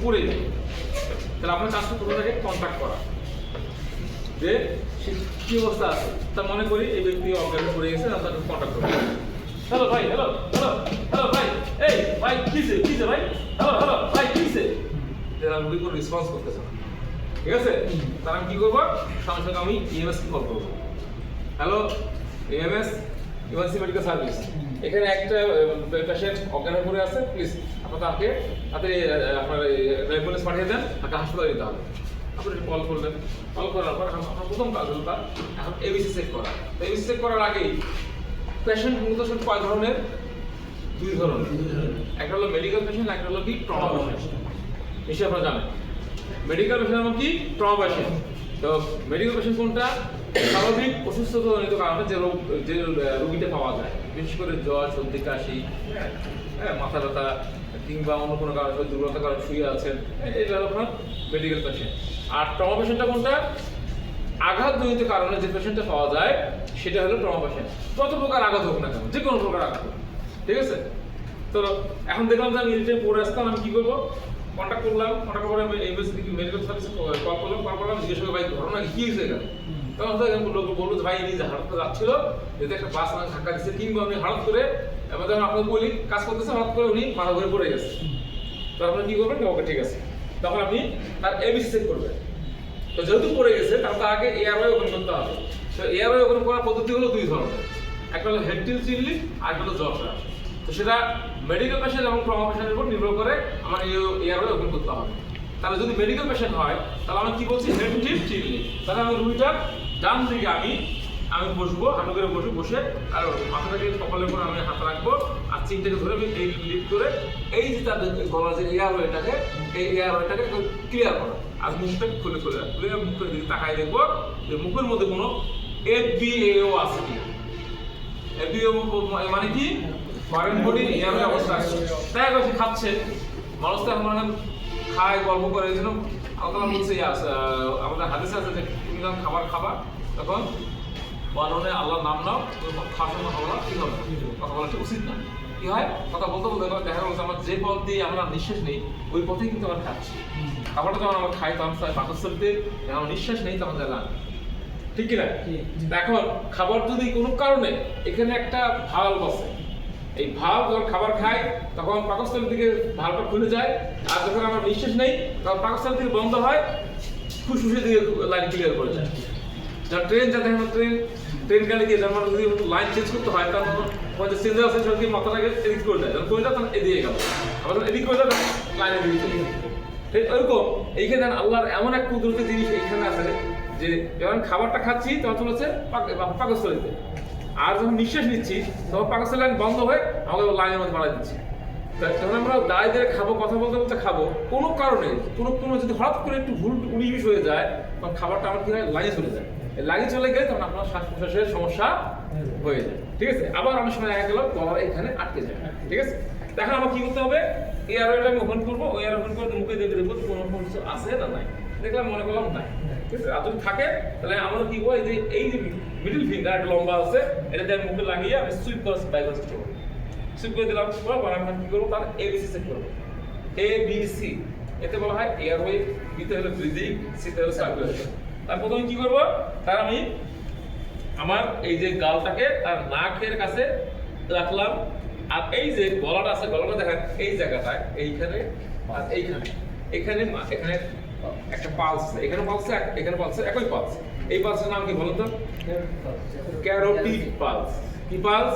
পড়ে যায়, তাহলে আপনার কাজটা কোথাও থেকে কন্ট্যাক্ট করা যে সে কি অবস্থা আছে। তা মনে করি এই ব্যক্তি অজ্ঞান পড়ে গেছে, আপনাকে কন্ট্যাক্ট করবো। হ্যালো ভাই, হ্যালো হ্যালো হ্যালো ভাই, এই ভাই কিসে কিসে ভাই, হ্যালো হ্যালো ভাই কিসে, রুগী কোনো রেসপন্স করতেছে না, ঠিক আছে? তাহলে আমি কি করবো, সঙ্গে সঙ্গে আমি ইএমএস কল করবো। Hello EMS, emergency medical service, এখানে একটা পেশেন্ট অজ্ঞান হয়ে পড়ে আছে, প্লিজ আপনার তাকে তাড়াতাড়ি আপনার অ্যাম্বুলেন্স পাঠিয়ে দেন, তাকে হাসপাতালে নিতে হবে। আপনি কল করলেন, কল করার পর আমার প্রথম কাজ হলো তার এখন এবিসি চেক করা। তো এবিসি চেক করার আগেই পেশেন্ট মূলত কয় ধরনের, দুই ধরনের, একটা হলো মেডিকেল পেশেন্ট, একটা হলো কি ট্রমা পেশেন্ট। নিশ্চয়ই আপনারা জানেন মেডিকেল পেশেন্ট এবং কি ট্রমা পেশেন্ট। তো মেডিকেল পেশেন্ট কোনটা, স্বাভাবিক অসুস্থতাজনিত কারণে যে রোগীটা পাওয়া যায়, বিশেষ করে জ্বর, সর্দি, কাশি, মাথা ব্যথা কিংবা অন্য কোনো কারণে দুর্বলতার কারণে শুয়ে আছেন, এটা হলো আপনার মেডিকেল পেশেন্ট। আর ট্রমা পেশেন্টটা কোনটা, আঘাতজনিত কারণে যে পেশেন্টটা পাওয়া যায় সেটা হলো ট্রমা পেশেন্ট। যত প্রকার আঘাত হোক না কেন, যে কোনো প্রকার আঘাত হোক, ঠিক আছে? তো এখন দেখলাম যে আমি ইরিটেট পড়ে আসতাম, আমি কি করবো, কন্ট্যাক্ট করলাম, কন্ট্যাক্ট করে আমি মেডিকেল সার্ভিসে কল করলাম, জিজ্ঞেস করে ভাই ঘটনা কি হয়েছে এখানে। তখন লোক বললো ভাই এই যে হাড়তে যাচ্ছিল, যেতে একটা বাস মানে ধাক্কা দিচ্ছে, কিংবা আমি হঠাৎ করে এবার যখন আপনাকে বলি কাজ করতেছে, হঠাৎ করে উনি মাথা ঘুরে পড়ে গেছে। তো আপনি কি করবেন, ওকে ঠিক আছে, তখন আপনি তার এবিসি চেক করবেন। তো যেহেতু পড়ে গেছে তার আগে এয়ারওয়ে ওপেন করতে হবে। তো এয়ারওয়ে ওপেন করার পদ্ধতি হলো দুই ধরনের, একটা হলো হেড টিল চিনলি, আর একটা হলো জটরা। তো সেটা মেডিকেল পেশেন্ট এবং ট্রমা পেশেন্টের উপর নির্ভর করে আমার এয়ারওয়ে ওপেন করতে হবে। তাহলে যদি মেডিকেল পেশেন্ট হয় তাহলে আমি কি বলছি, হেড টিল চিনলি, তাহলে আমি রুগীটার ডান দিকে আমি বসবো, হাঁটু করে বসে আর মাথাটাকে কপালের উপর আমি হাত রাখবো, আর চিনটাকে ধরে আমি এই লিফট করে এই যে তার গলার যে এয়ারওয়েটাকে, এই এয়ারওয়েটাকে ক্লিয়ার করা, আর মুখটাকে খুলে মুখের দিকে তাকায় দেখবো যে মুখের মধ্যে কোনো এফবিএও আছে কি। এফবিএও মানে কি, ফরেন বডি এয়ারওয়ে অবস্থা আছে, তাই সে খাচ্ছে। মানুষ তো এখন খায়, গল্প করে, এই জন্য আল্লাহ বলছে আমাদের হাদিসে আছে যে তুমি যখন খাবার খাবা তখন বলনে আল্লাহর নাম নাও, খাওয়ার সময় খাবার কি হবে, কথা বলাটা উচিত না। কি হয়, কথা বলতে বলতে দেখা গেল আমার যে পথ দিয়ে আমরা নিঃশ্বাস নেই ওই পথেই কিন্তু আমরা খাচ্ছি। খাবারটা যখন আমরা খাই তখন পাকস্থলীতে আমার নিঃশ্বাস নেই তখন জানলাম, ঠিক কিনা? এখন খাবার যদি কোনো কারণে এখানে একটা ভালভ আছে, এই ভালভ যখন খাবার খাই তখন পাকস্থলীর দিকে ভালভটা খুলে যায়, আর যখন আমরা নিঃশ্বাস নেই তখন পাকস্থলীর দিকে বন্ধ হয়, ফুসফুসের দিকে লাইন ক্লিয়ার করে যায়। যখন ট্রেন যাতে ট্রেন গাড়ি দিয়ে যখন যদি লাইন চেঞ্জ করতে হয় তখন আমাদের চেঞ্জ আছে সেটাকে মাথাটাকে এদিক করে দেয়, যখন করে দেয় তখন এদিকে গেল, আবার এদিক করে দেয় লাইনের দিকে চলে যায়। ঠিক ওইরকম এইখানে আল্লাহর এমন এক কুদরতি জিনিস এইখানে আছে যে যখন খাবারটা খাচ্ছি তখন চলেছে পাকস্থলীতে, আর যখন নিঃশ্বাস নিচ্ছি তখন পাকস্থলী লাইন বন্ধ হয়ে আমাকে লাইনের মধ্যে বাড়াই দিচ্ছি। যখন আমরা দাঁড়িয়ে দাঁড়িয়ে খাবো, কথা বলতে বলতে খাবো, কোনো কারণে কোনো যদি হঠাৎ করে একটু ভুল 19-20 হয়ে যায় তখন খাবারটা আমার কি হয়, লাইনে চলে যায়। লাইনে চলে গেলে তখন আপনার শ্বাস প্রশ্বাসের সমস্যা হয়ে যায়, ঠিক আছে? আবার অনেক সময় দেখা গেল গলা এখানে আটকে যায়, ঠিক আছে? এখন আমার কি করতে হবে, এয়ারওয়েটা আমি ওপেন করবো, এয়ার ওপেন করে মুখে দেখে দেখবো কোনো কিছু আছে না নাই, দেখলাম মনে করলাম নাই, ঠিক আছে? আর যদি থাকে তাহলে আমরা কি করবো, এই যে মিডল ফিঙ্গার একটা লম্বা আছে, এটা দিয়ে আমি মুখে লাগিয়ে আমি সুইপ করার বাই করার চেষ্টা করবো। সুইপ করে দিলাম, আমি কি করবো, তার এবিসি চেক করবো, এবিসি। এতে বলা হয় এয়ারওয়ে, বিতে হলো ব্রিদিং, সিতে হলো সার্কুলেশন। তার প্রথমে কি করবো, তার আমি আমার এই যে গালটাকে তার নাকের কাছে রাখলাম, আর এই যে গলাটা আছে, গলাটা দেখেন এই জায়গাটায়, এইখানে আর এইখানে, এখানে একটা পালস, এখানে পালস, এখানে পালস, একই পালস। এই পালসের নাম কি বলুন তো, ক্যারোটিড পালস। কি পালস?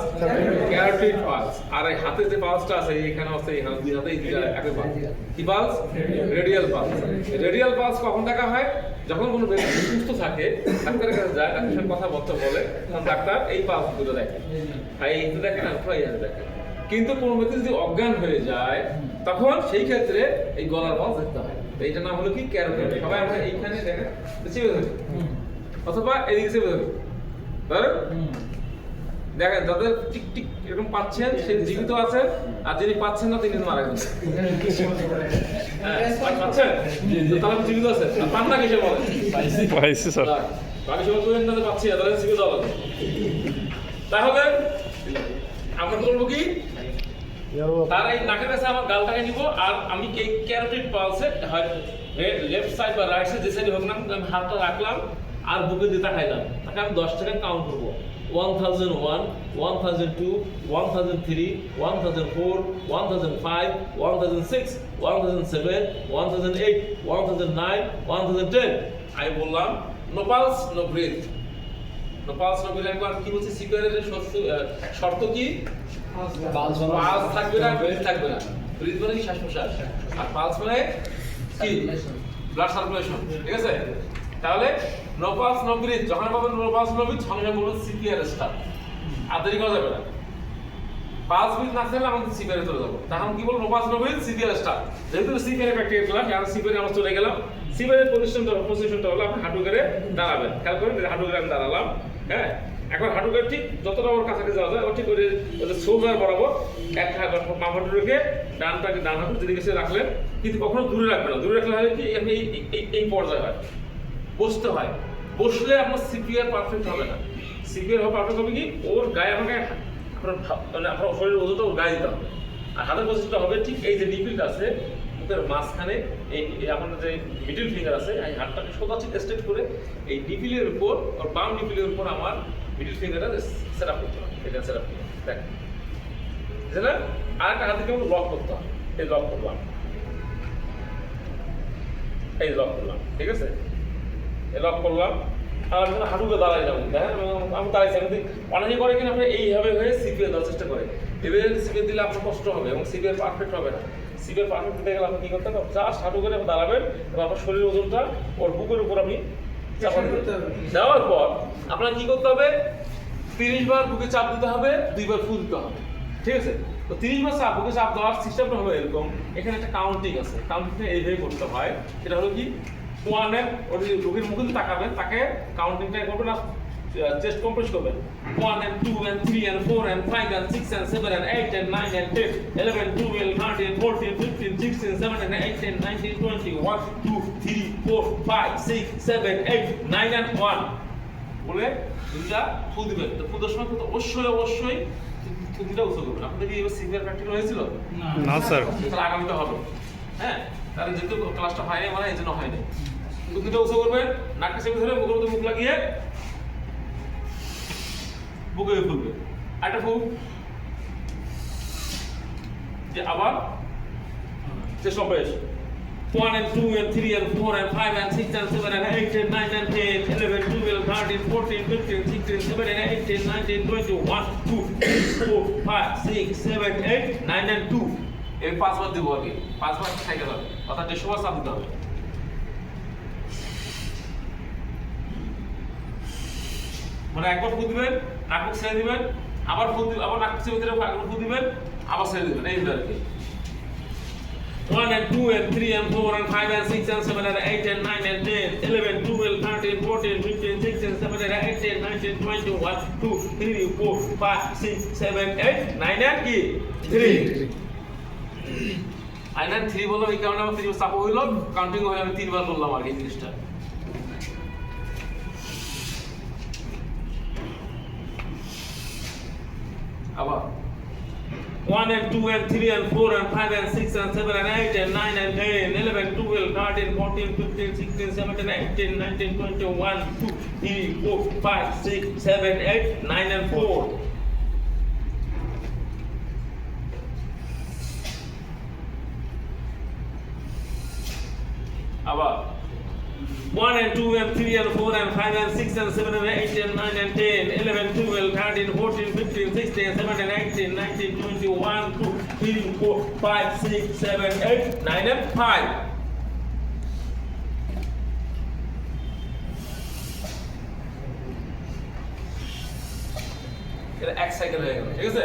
Carotid pulse. আর এই হাতে যে পালসটা আছে এখানে আছে, এখানে দুই হাতে একই পালস। কি pulse? Radial pulse. Radial pulse কখন দেখা হয়, যখন কোনো ব্যক্তি সুস্থ থাকে, ডাক্তারের কাছে যায়, ডাক্তারের সঙ্গে কথা বলতে বলে, তখন ডাক্তার এই পালস দুটো দেখে, আর এই দেখে না, দেখে। কিন্তু কোনো ব্যক্তি যদি অজ্ঞান হয়ে যায় তখন সেই ক্ষেত্রে এই গলার পালস দেখতে হয়। এইটার নাম হলো কি, ক্যারোটিড। সবাই আমরা এইখানে দেখেন চেপে ধরি, অথবা এদিকে চেপে ধরি, দেখেন যাদের টিক টিক এরকম পাচ্ছেন সে জীবিত আছেন, আর যিনি পাচ্ছেন না তিনি মারা গেছেন। পাচ্ছেন তাহলে জীবিত আছে, পান না কিসে বলেন? পাইছি স্যার, বাকি সবাই করেন না পাচ্ছি, তাহলে জীবিত হবে। তাহলে আমরা করবো কি, তার এই নাকের কাছে আমার গালটাকে নিব, আর আমি এই ক্যারোটিড পালসে লেফট সাইড বা রাইট সাইড যে সাইডে হোক না আমি হাতটা রাখলাম আর বুকে দিয়ে তাকাইলাম, তাকে আমি 10 সেকেন্ড কাউন্ট করবো। 1001, 1002, 1003, 1004, 1005, 1006, 1007, 1008, 1009, 1010। আমি বললাম no pulse no breath. No pulse no breath একবার কি বলছি, সিপিআরের শর্ত কি? পালস থাকবে না, ব্রিথ থাকবে না। ব্রিথ মানে কি? শ্বাস প্রশ্বাস। আর পালস মানে কি? Blood circulation. ঠিক আছে? তাহলে নো পালস নো ব্রিথ, যখন পাবেন নো পালস নো ব্রিথ সঙ্গে বলবেন সিপিআর স্টার্ট। আর দেরি করা যাবে না। পালস ব্রিথ না থাকলে আমাদের সিপিআর চলে যাবো। তখন কি বলবো? No pulse no breath, CPR start. যেহেতু সিপিআর প্র্যাকটিস করলাম, আর সিপিআর আমরা চলে গেলাম। সিপিআর পজিশনটা হলো আপনি হাঁটু গেড়ে দাঁড়াবেন। খেয়াল করেন, হাঁটু গেড়ে আমি দাঁড়ালাম। হ্যাঁ, এখন হাঁটু গেড়ে ঠিক যতটা ওর কাছাকাছি যাওয়া যায়, ও ঠিক ওই শোল্ডার বরাবর এক বাম হাঁটু রেখে ডান হাঁটু যেদিকে সে রাখলেন, কিন্তু কখনো দূরে রাখবেন না। দূরে রাখলে হয় কি, আপনি এই পর্যায়ে হয় বসতে হয়। বসলে আপনার সিপিআর পারফেক্ট হবে না। সিপিআর পারফেক্ট হবে কি, ওর গায়ে আমাকে আপনার শরীরের ওজনটা ওর গায়ে দিতে হবে। আর হাতের পজিশনটা হবে ঠিক এই যে নিপিলটা আছে মুখের মাঝখানে, এই আপনার যে মিডল ফিঙ্গার আছে, এই হাতটাকে সোজা ঠিক স্ট্রেট করে এই নিপিলের উপর, ওর বাম নিপিলের উপর আমার মিডল ফিঙ্গারটা সেট আপ করতে হবে। এটা সেট আপ করতে হবে, দেখ বুঝলেন? আর একটা হাত থেকে লক করতে হবে। এই লক করলাম, এই লক করলাম, ঠিক আছে? লক করলাম, আর হাঁটুকে দাঁড়াই যাবো। দেখেন আমি দাঁড়াইছি। অনেকে করে কিনা আপনি এইভাবে হয়ে সিপিআর দেওয়ার চেষ্টা করে, এভাবে সিপিআর দিলে আপনার কষ্ট হবে এবং সিপিআর পারফেক্ট হবে না। সিপিআর পারফেক্ট দিতে গেলে আপনি কি করতে হবে? জাস্ট হাঁটু করে দাঁড়াবেন এবং আপনার শরীরের ওজনটা ওর বুকের উপর আপনি চাপা দিবেন। দেওয়ার পর আপনার কি করতে হবে? 30 বার বুকে চাপ দিতে হবে, 2 বার ফু দিতে হবে। ঠিক আছে? তো 30 বার বুকে চাপ দেওয়ার সিস্টেমটা হবে এরকম। এখানে একটা কাউন্টিং আছে, কাউন্টিংটা এইভাবে করতে হয়। সেটা হলো কি, ওয়ানের ওই রোগীর মুখে তাকাবেন, তাকে কাউন্টিংটা করবেন না, চেস্ট কম্প্রেস করবেন। 1 and 2 and 3 and 4 and 5 and 6 and 7 and 8 and 9 and 10, 11, 12, 13, 14, 15, 16, 17 and 18, 19, 20, 1, 2, 3, 4, 5, 6, 7, 8, 9 and 1 বলে দুইটা ফু দিবেন। তো ফু দেওয়ার সময় কিন্তু অবশ্যই দুইটা উঁচু করবেন। আপনাদের কি এবার সিভিয়ার প্র্যাকটিস হয়েছিল? না স্যার। তাহলে আগামীতে হবে। হ্যাঁ, কারণ যেহেতু ক্লাসটা হয়নি, মানে এই জন্য হয়নি। দুটো উঁচু করবেন, নাকটা চেপে ধরে মুখের মধ্যে মুখ লাগিয়ে বুকে ফুলবে। আরেকটা ফুক, যে আবার যে সব বেশ 1 and 2 and 3 and 4 and 5 and 6 and 7 and 8 and 9 and 10, 11, 12, 13, 14, 15, 16, 17 and 18, 19, 20, 1, 2, 3, 4, 5, 6, 7, 8, 9 and 2। এই 5 বার দিব আগে, 5 বার সাইকেল হবে, অর্থাৎ 150 বার চাপ দিতে হবে। মানে একবার ফু দিবেন, নাক মুখ ছেড়ে দিবেন, আবার ফু দিবেন, আবার নাক চেপে ধরে আবার ফু দিবেন, আবার ছেড়ে দিবেন। এই আর কি 1 and 2 and 3 and 4 and 5 and 6 and 7 and 8 and 9 and 10, 11, 12, 13, 14, 15, 16, 17 and 18, 19, 20, 1, 2, 3, 4, 5, 6, 7, 8, 9 and কি 3। 9 and 3 বললাম এই কারণে আমার 3 চাপ হইল, কাউন্টিং হয়ে আমি 3 বার বললাম আর কি জিনিসটা। আবার 1 and 2 and 3 and 4 and 5 and 6 and 7 and 8 and 9 and 10, 11, 12, 13, 14, 15, 16, 17, 18, 19, 20, 1, 2, 3, 4, 5, 6, 7, 8, 9 and 4। আবার 1 and 2 and 3 and 4 and 5 and 6 and 7 and 8 and 9 and 10, 11, 12, 13, 14, 15, 16, 17, 18, 19, 20, 1, 2, 3, 4, 5, 6, 7, 8, 9 and 5। এটা এক সাইকেল হয়ে গেল, ঠিক আছে?